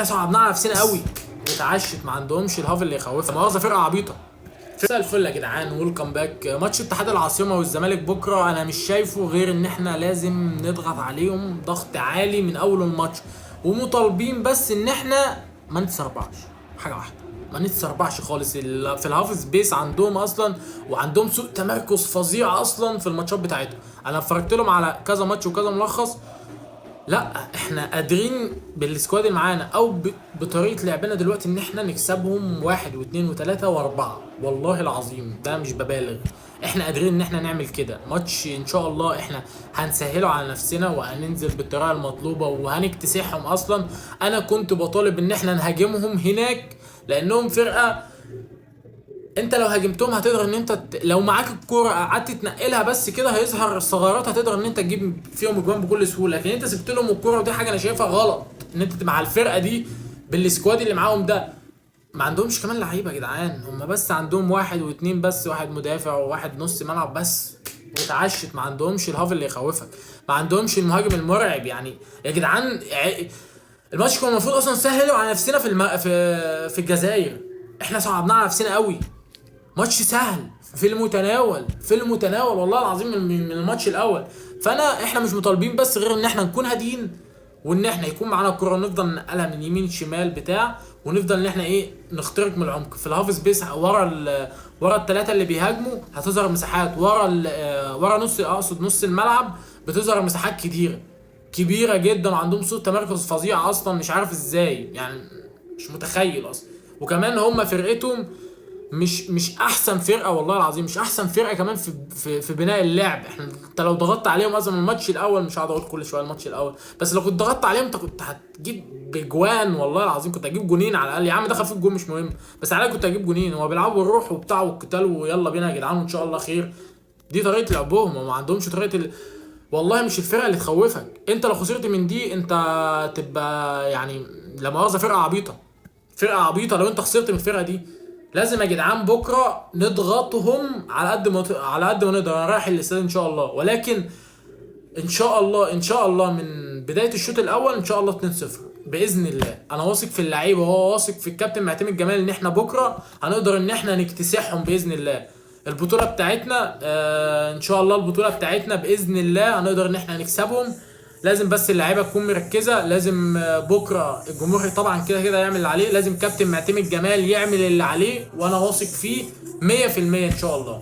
احنا صعبنا على نفسنا قوي واتعشت، ما عندهمش الهاف اللي يخوفها. مؤاخذه فرقه عبيطه. مساء الفل يا جدعان، ويلكم باك. ماتش اتحاد العاصمه والزمالك بكره انا مش شايفه غير ان احنا لازم نضغط عليهم ضغط عالي من اول الماتش، ومطالبين بس ان احنا ما نتسربعش. حاجه واحده، ما نتسربعش خالص. في الهاف سبيس عندهم اصلا، وعندهم سوء تمركز فظيع اصلا في الماتشات بتاعتهم. انا اتفرجت لهم على كذا ماتش وكذا ملخص. لا احنا قادرين بالسكواد اللي معانا او بطريقه لعبنا دلوقتي ان احنا نكسبهم 1 و2 و3 و4. والله العظيم ده مش ببالغ، احنا قادرين ان احنا نعمل كده. ماتش ان شاء الله احنا هنسهله على نفسنا وهننزل بالطريقه المطلوبه وهنكتسحهم. اصلا انا كنت بطالب ان احنا نهاجمهم هناك لانهم فرقه انت لو هاجمتهم هتقدر ان انت لو معاك الكوره قعدت تنقلها بس كده هيظهر الثغرات، هتقدر ان انت تجيب فيهم اجوان بكل سهوله. لكن انت سبت لهم الكوره، ودي حاجه انا شايفها غلط ان انت مع الفرقه دي بالسكواد اللي معاهم ده. ما عندهمش كمان لعيبه يا جدعان، هم بس عندهم واحد واثنين بس، واحد مدافع وواحد نص ملعب بس، واتعشت. ما عندهمش الهاف اللي يخوفك، ما عندهمش المهاجم المرعب. يعني يا جدعان الماتش كان المفروض اصلا نسهله على نفسنا في الجزائر. احنا صعبناه على نفسنا قوي. ماتش سهل في المتناول، في المتناول والله العظيم من الماتش الاول. احنا مش مطالبين بس غير ان احنا نكون هاديين، وان احنا يكون معانا الكره ونفضل ننقلها من يمين شمال بتاع، ونفضل ان احنا نخترق من العمق في الهاف سبيس. ورا الثلاثه اللي بيهاجموا هتظهر مساحات، ورا نص الملعب بتظهر مساحات كبيره جدا، وعندهم سوء تمركز فظيع اصلا. مش عارف ازاي، يعني مش متخيل اصلا. وكمان هم فرقتهم مش احسن فرقه، والله العظيم مش احسن فرقه كمان في بناء اللعب. انت لو ضغطت عليهم اصلا الماتش الاول، مش هقعد اقول كل شويه الماتش الاول، بس لو كنت ضغطت عليهم انت كنت هتجيب بجوان. والله العظيم كنت هتجيب جونين على الاقل. يا عم دخل فيك جون مش مهم، بس على الاقل كنت هتجيب جونين. هو بيلعبوا الروح وبتاع والقتال ويلا بينا يا جدعان وان شاء الله خير. دي طريقه لعبهم، وما عندهمش والله مش الفرقه اللي تخوفك. انت لو خسرت من دي انت تبقى يعني لا مؤاخذه فرقه عبيطه، فرقه عبيطه لو انت خسرت من الفرقه دي. لازم يا جدعان بكره نضغطهم على قد ما نقدر. انا رايح الاستاد ان شاء الله، ولكن ان شاء الله من بدايه الشوط الاول ان شاء الله 2-0 باذن الله. انا واثق في اللعيبه وهو واثق في الكابتن معتمد جمال ان احنا بكره هنقدر ان احنا نكتسحهم باذن الله. البطوله بتاعتنا ان شاء الله، البطوله بتاعتنا باذن الله هنقدر ان احنا نكسبهم. لازم بس اللعيبه تكون مركزه. لازم بكره الجمهور طبعا كده كده يعمل اللي عليه. لازم كابتن معتمد جمال يعمل اللي عليه، وانا واثق فيه 100% ان شاء الله.